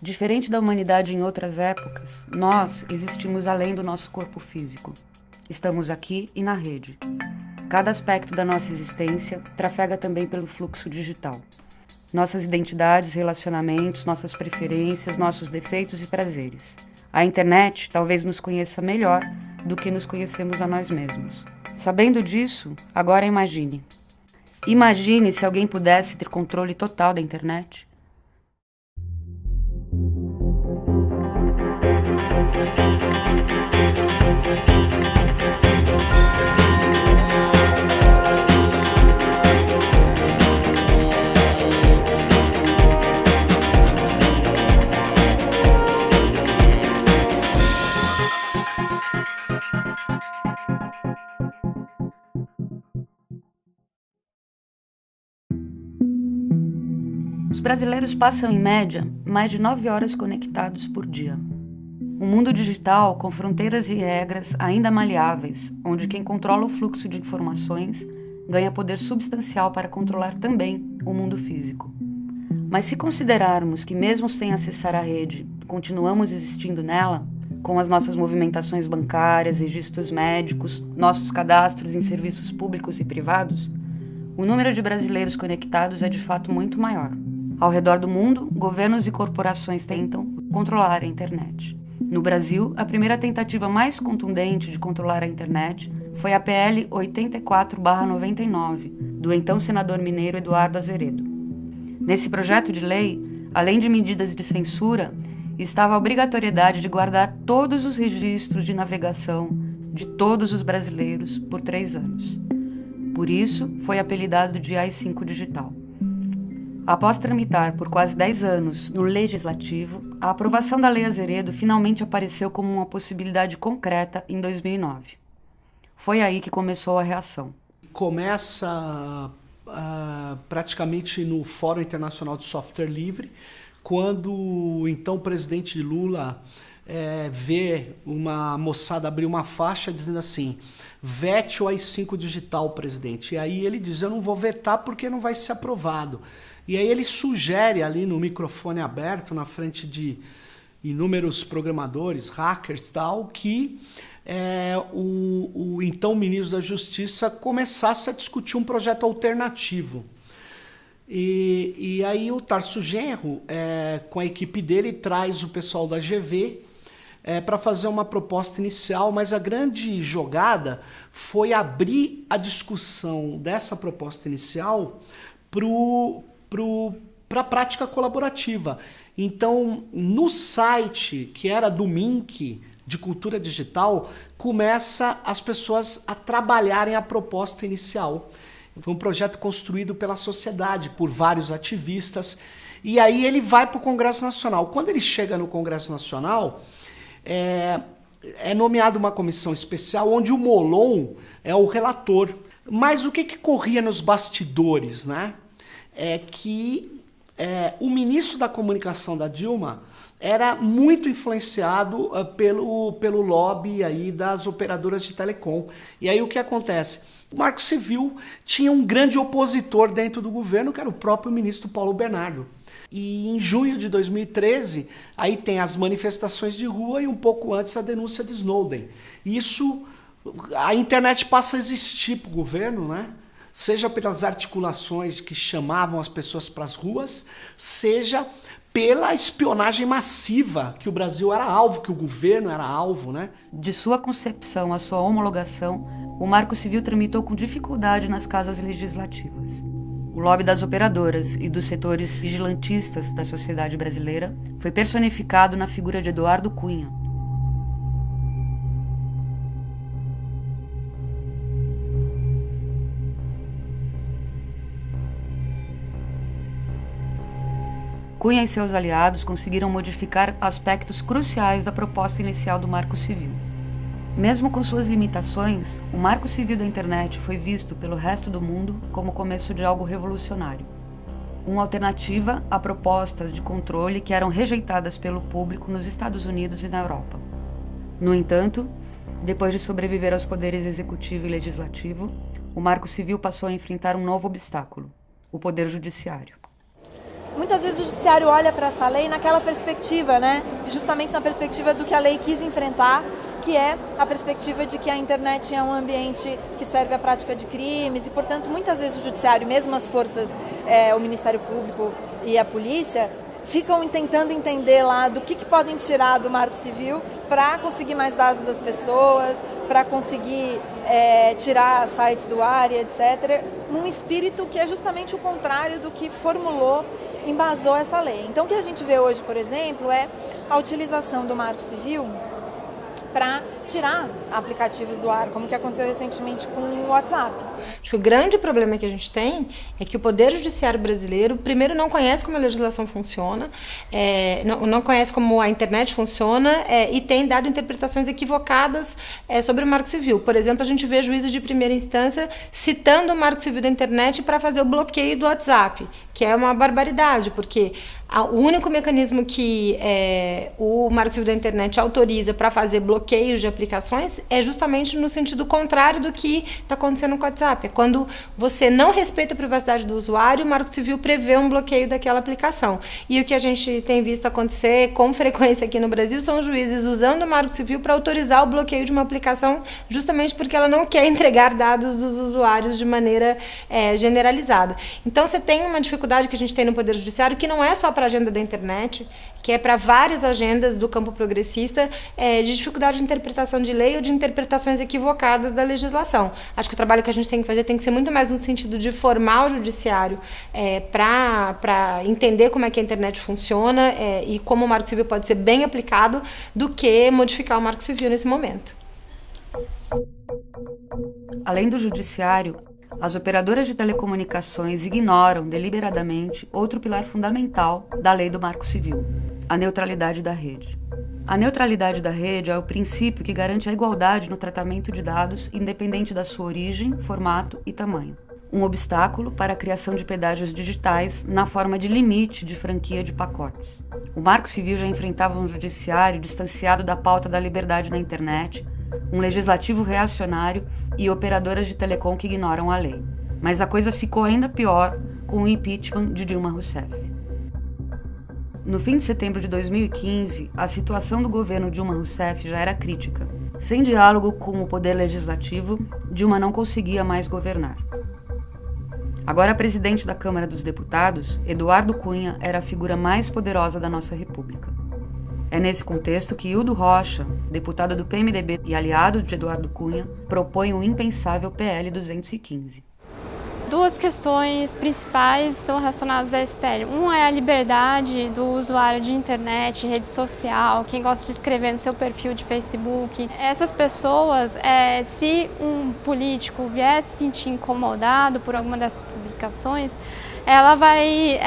Diferente da humanidade em outras épocas, nós existimos além do nosso corpo físico. Estamos aqui e na rede. Cada aspecto da nossa existência trafega também pelo fluxo digital. Nossas identidades, relacionamentos, nossas preferências, nossos defeitos e prazeres. A internet talvez nos conheça melhor do que nos conhecemos a nós mesmos. Sabendo disso, agora imagine. Imagine se alguém pudesse ter controle total da internet. Os brasileiros passam, em média, mais de 9 horas conectados por dia. Um mundo digital com fronteiras e regras ainda maleáveis, onde quem controla o fluxo de informações ganha poder substancial para controlar também o mundo físico. Mas se considerarmos que mesmo sem acessar a rede, continuamos existindo nela, com as nossas movimentações bancárias, registros médicos, nossos cadastros em serviços públicos e privados, o número de brasileiros conectados é de fato muito maior. Ao redor do mundo, governos e corporações tentam controlar a internet. No Brasil, a primeira tentativa mais contundente de controlar a internet foi a PL 84/99, do então senador mineiro Eduardo Azeredo. Nesse projeto de lei, além de medidas de censura, estava a obrigatoriedade de guardar todos os registros de navegação de todos os brasileiros por 3 anos. Por isso, foi apelidado de AI-5 digital. Após tramitar por quase 10 anos no Legislativo, a aprovação da Lei Azeredo finalmente apareceu como uma possibilidade concreta em 2009. Foi aí que começou a reação. Começa praticamente no Fórum Internacional de Software Livre, quando o então presidente Lula vê uma moçada abrir uma faixa dizendo assim: vete o AI-5 digital, presidente. E aí ele diz: eu não vou vetar porque não vai ser aprovado. E aí ele sugere ali no microfone aberto, na frente de inúmeros programadores, hackers e tal, que o então ministro da Justiça começasse a discutir um projeto alternativo. E aí o Tarso Genro, com a equipe dele, traz o pessoal da GV para fazer uma proposta inicial, mas a grande jogada foi abrir a discussão dessa proposta inicial para a prática colaborativa. Então, no site, que era do MINC, de Cultura Digital, começa as pessoas a trabalharem a proposta inicial. Foi um projeto construído pela sociedade, por vários ativistas, e aí ele vai para o Congresso Nacional. Quando ele chega no Congresso Nacional, é nomeada uma comissão especial, onde o Molon é o relator. Mas o que corria nos bastidores, né? É que o ministro da Comunicação da Dilma era muito influenciado pelo lobby aí das operadoras de telecom. E aí o que acontece? O Marco Civil tinha um grande opositor dentro do governo, que era o próprio ministro Paulo Bernardo. E em junho de 2013, aí tem as manifestações de rua e um pouco antes a denúncia de Snowden. Isso, a internet passa a existir para o governo, né? Seja pelas articulações que chamavam as pessoas para as ruas, seja pela espionagem massiva, que o Brasil era alvo, que o governo era alvo, né? De sua concepção à sua homologação, o Marco Civil tramitou com dificuldade nas casas legislativas. O lobby das operadoras e dos setores vigilantistas da sociedade brasileira foi personificado na figura de Eduardo Cunha. Cunha e seus aliados conseguiram modificar aspectos cruciais da proposta inicial do Marco Civil. Mesmo com suas limitações, o Marco Civil da internet foi visto pelo resto do mundo como o começo de algo revolucionário. Uma alternativa a propostas de controle que eram rejeitadas pelo público nos Estados Unidos e na Europa. No entanto, depois de sobreviver aos poderes executivo e legislativo, o Marco Civil passou a enfrentar um novo obstáculo: o poder judiciário. muitas vezes o judiciário olha para essa lei naquela perspectiva, né? Justamente na perspectiva do que a lei quis enfrentar, que é a perspectiva de que a internet é um ambiente que serve à prática de crimes e, portanto, muitas vezes o judiciário, mesmo as forças, o Ministério Público e a polícia, ficam tentando entender lá do que podem tirar do Marco Civil para conseguir mais dados das pessoas, para conseguir tirar sites do ar e etc., num espírito que é justamente o contrário do que formulou, embasou essa lei. Então, o que a gente vê hoje, por exemplo, é a utilização do Marco Civil para tirar aplicativos do ar, como que aconteceu recentemente com o WhatsApp. Acho que o grande problema que a gente tem é que o Poder Judiciário brasileiro, primeiro, não conhece como a legislação funciona, não conhece como a internet funciona e tem dado interpretações equivocadas sobre o Marco Civil. Por exemplo, a gente vê juízes de primeira instância citando o Marco Civil da internet para fazer o bloqueio do WhatsApp, que é uma barbaridade, porque o único mecanismo que o Marco Civil da internet autoriza para fazer bloqueios de aplicações é justamente no sentido contrário do que está acontecendo com o WhatsApp. É quando você não respeita a privacidade do usuário, o Marco Civil prevê um bloqueio daquela aplicação. E o que a gente tem visto acontecer com frequência aqui no Brasil são os juízes usando o Marco Civil para autorizar o bloqueio de uma aplicação justamente porque ela não quer entregar dados dos usuários de maneira generalizada. Então, você tem uma dificuldade que a gente tem no Poder Judiciário que não é só para a agenda da internet, que é para várias agendas do campo progressista, de dificuldade de interpretação de lei ou de interpretações equivocadas da legislação. Acho que o trabalho que a gente tem que fazer tem que ser muito mais no sentido de formar o judiciário para entender como é que a internet funciona e como o Marco Civil pode ser bem aplicado, do que modificar o Marco Civil nesse momento. Além do judiciário, as operadoras de telecomunicações ignoram deliberadamente outro pilar fundamental da lei do Marco Civil: a neutralidade da rede. A neutralidade da rede é o princípio que garante a igualdade no tratamento de dados, independente da sua origem, formato e tamanho. Um obstáculo para a criação de pedágios digitais na forma de limite de franquia de pacotes. O Marco Civil já enfrentava um judiciário distanciado da pauta da liberdade na internet, um legislativo reacionário e operadoras de telecom que ignoram a lei. Mas a coisa ficou ainda pior com o impeachment de Dilma Rousseff. No fim de setembro de 2015, a situação do governo Dilma Rousseff já era crítica. Sem diálogo com o poder legislativo, Dilma não conseguia mais governar. Agora presidente da Câmara dos Deputados, Eduardo Cunha era a figura mais poderosa da nossa República. É nesse contexto que Hildo Rocha, deputado do PMDB e aliado de Eduardo Cunha, propõe o impensável PL 215. Duas questões principais são relacionadas a esse PL. Uma é a liberdade do usuário de internet, rede social, quem gosta de escrever no seu perfil de Facebook. Essas pessoas, se um político vier se sentir incomodado por alguma dessas publicações, ela vai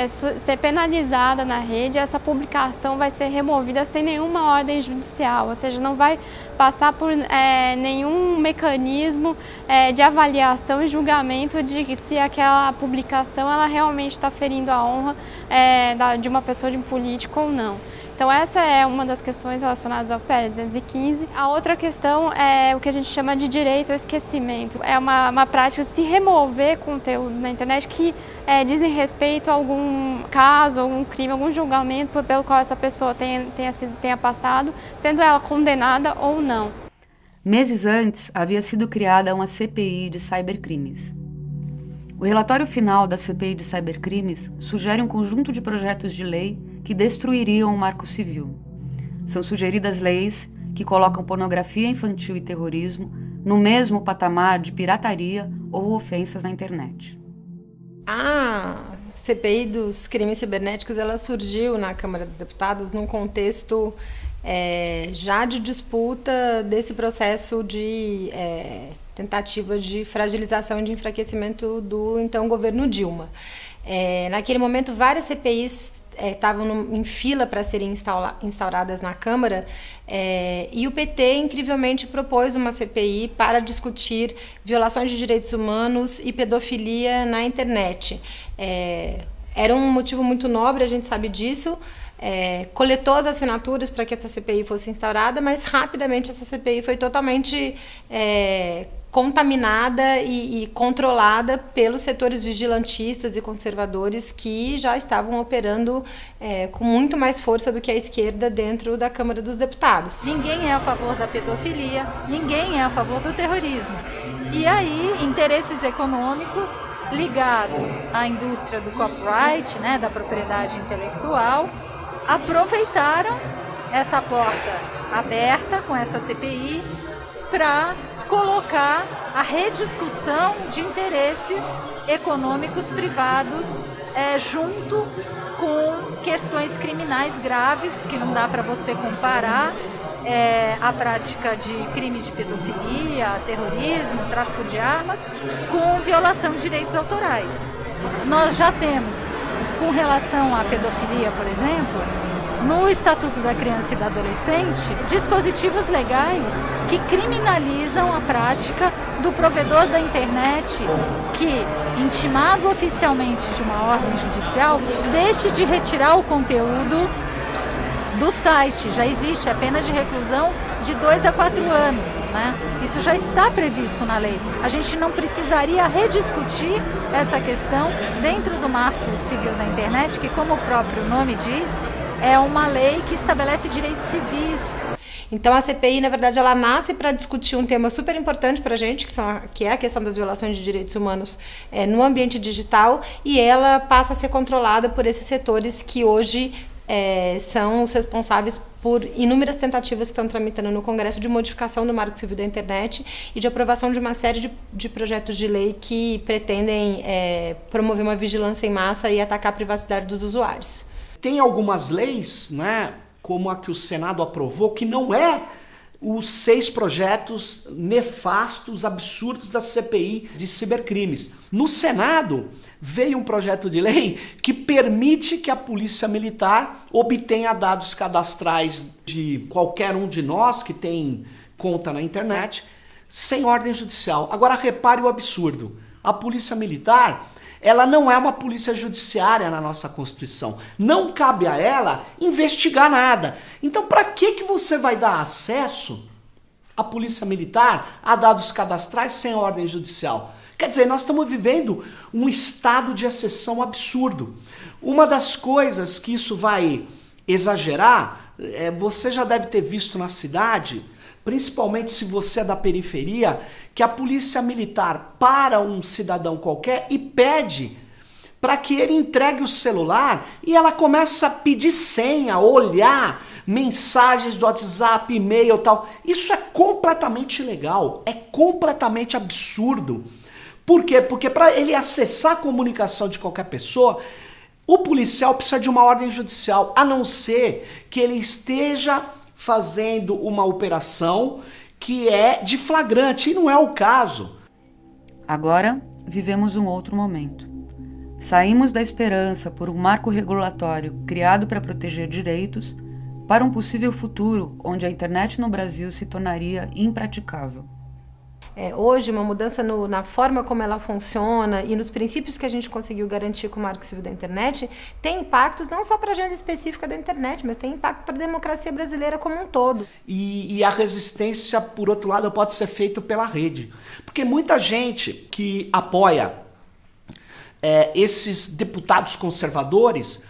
ser penalizada na rede, essa publicação vai ser removida sem nenhuma ordem judicial, ou seja, não vai passar por nenhum mecanismo de avaliação e julgamento de se aquela publicação ela realmente está ferindo a honra de uma pessoa, de um político ou não. Então essa é uma das questões relacionadas ao PL 215. A outra questão é o que a gente chama de direito ao esquecimento. É uma prática de se remover conteúdos na internet que dizem respeito a algum caso, algum crime, algum julgamento pelo qual essa pessoa tenha passado, sendo ela condenada ou não. Meses antes, havia sido criada uma CPI de cybercrimes. O relatório final da CPI de cybercrimes sugere um conjunto de projetos de lei que destruiriam o Marco Civil. São sugeridas leis que colocam pornografia infantil e terrorismo no mesmo patamar de pirataria ou ofensas na internet. A CPI dos crimes cibernéticos ela surgiu na Câmara dos Deputados num contexto já de disputa desse processo de tentativa de fragilização e de enfraquecimento do então governo Dilma. Naquele momento, várias CPIs estavam em fila para serem instauradas na Câmara e o PT, incrivelmente, propôs uma CPI para discutir violações de direitos humanos e pedofilia na internet. Era um motivo muito nobre, a gente sabe disso, coletou as assinaturas para que essa CPI fosse instaurada, mas rapidamente essa CPI foi totalmente contaminada e controlada pelos setores vigilantistas e conservadores que já estavam operando com muito mais força do que a esquerda dentro da Câmara dos Deputados. Ninguém é a favor da pedofilia, ninguém é a favor do terrorismo. E aí, interesses econômicos ligados à indústria do copyright, né, da propriedade intelectual, aproveitaram essa porta aberta com essa CPI para colocar a rediscussão de interesses econômicos privados junto com questões criminais graves, porque não dá para você comparar a prática de crimes de pedofilia, terrorismo, tráfico de armas, com violação de direitos autorais. Nós já temos, com relação à pedofilia, por exemplo, no Estatuto da Criança e do Adolescente, dispositivos legais que criminalizam a prática do provedor da internet que, intimado oficialmente de uma ordem judicial, deixe de retirar o conteúdo do site. Já existe a pena de reclusão de 2 a 4 anos, né? Isso já está previsto na lei. A gente não precisaria rediscutir essa questão dentro do Marco Civil da Internet, que, como o próprio nome diz, é uma lei que estabelece direitos civis. Então a CPI, na verdade, ela nasce para discutir um tema super importante para a gente, que é a questão das violações de direitos humanos no ambiente digital, e ela passa a ser controlada por esses setores que hoje são os responsáveis por inúmeras tentativas que estão tramitando no Congresso de modificação do Marco Civil da Internet e de aprovação de uma série de projetos de lei que pretendem promover uma vigilância em massa e atacar a privacidade dos usuários. Tem algumas leis, né, como a que o Senado aprovou, que não é os 6 projetos nefastos, absurdos da CPI de cibercrimes. No Senado, veio um projeto de lei que permite que a Polícia Militar obtenha dados cadastrais de qualquer um de nós que tem conta na internet, sem ordem judicial. Agora, repare o absurdo. A Polícia Militar, ela não é uma polícia judiciária na nossa Constituição. Não cabe a ela investigar nada. Então, para que você vai dar acesso à Polícia Militar a dados cadastrais sem ordem judicial? Quer dizer, nós estamos vivendo um estado de exceção absurdo. Uma das coisas que isso vai exagerar, você já deve ter visto na cidade, principalmente se você é da periferia, que a polícia militar para um cidadão qualquer e pede para que ele entregue o celular e ela começa a pedir senha, olhar mensagens do WhatsApp, e-mail e tal. Isso é completamente ilegal, é completamente absurdo. Por quê? Porque para ele acessar a comunicação de qualquer pessoa, o policial precisa de uma ordem judicial, a não ser que ele esteja fazendo uma operação que é de flagrante, e não é o caso. Agora, vivemos um outro momento. Saímos da esperança por um marco regulatório criado para proteger direitos para um possível futuro onde a internet no Brasil se tornaria impraticável. Hoje, uma mudança na forma como ela funciona e nos princípios que a gente conseguiu garantir com o Marco Civil da Internet tem impactos não só para a agenda específica da internet, mas tem impacto para a democracia brasileira como um todo. E a resistência, por outro lado, pode ser feita pela rede. Porque muita gente que apoia esses deputados conservadores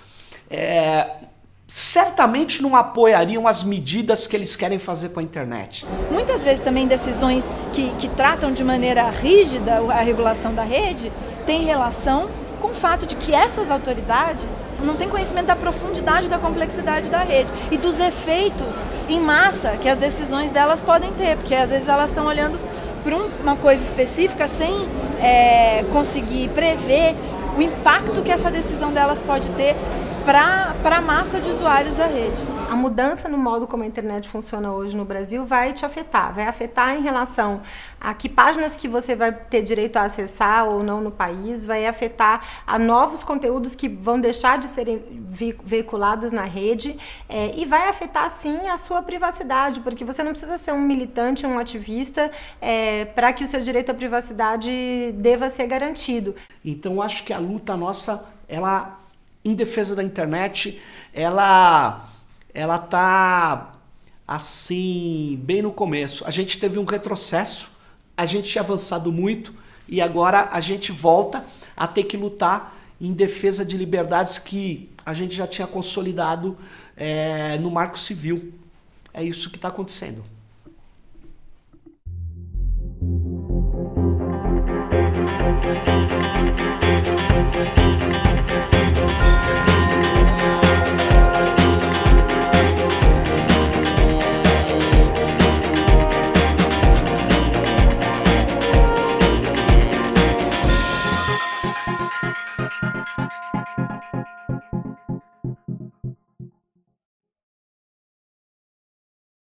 certamente não apoiariam as medidas que eles querem fazer com a internet. Muitas vezes também decisões que tratam de maneira rígida a regulação da rede têm relação com o fato de que essas autoridades não têm conhecimento da profundidade da complexidade da rede e dos efeitos em massa que as decisões delas podem ter, porque às vezes elas estão olhando para uma coisa específica sem conseguir prever o impacto que essa decisão delas pode ter para a massa de usuários da rede. A mudança no modo como a internet funciona hoje no Brasil vai te afetar. Vai afetar em relação a que páginas que você vai ter direito a acessar ou não no país, vai afetar a novos conteúdos que vão deixar de serem veiculados na rede e vai afetar, sim, a sua privacidade, porque você não precisa ser um militante, um ativista para que o seu direito à privacidade deva ser garantido. Então, acho que a luta nossa, ela em defesa da internet, ela tá assim, bem no começo. A gente teve um retrocesso, a gente tinha avançado muito e agora a gente volta a ter que lutar em defesa de liberdades que a gente já tinha consolidado no Marco Civil. É isso que está acontecendo.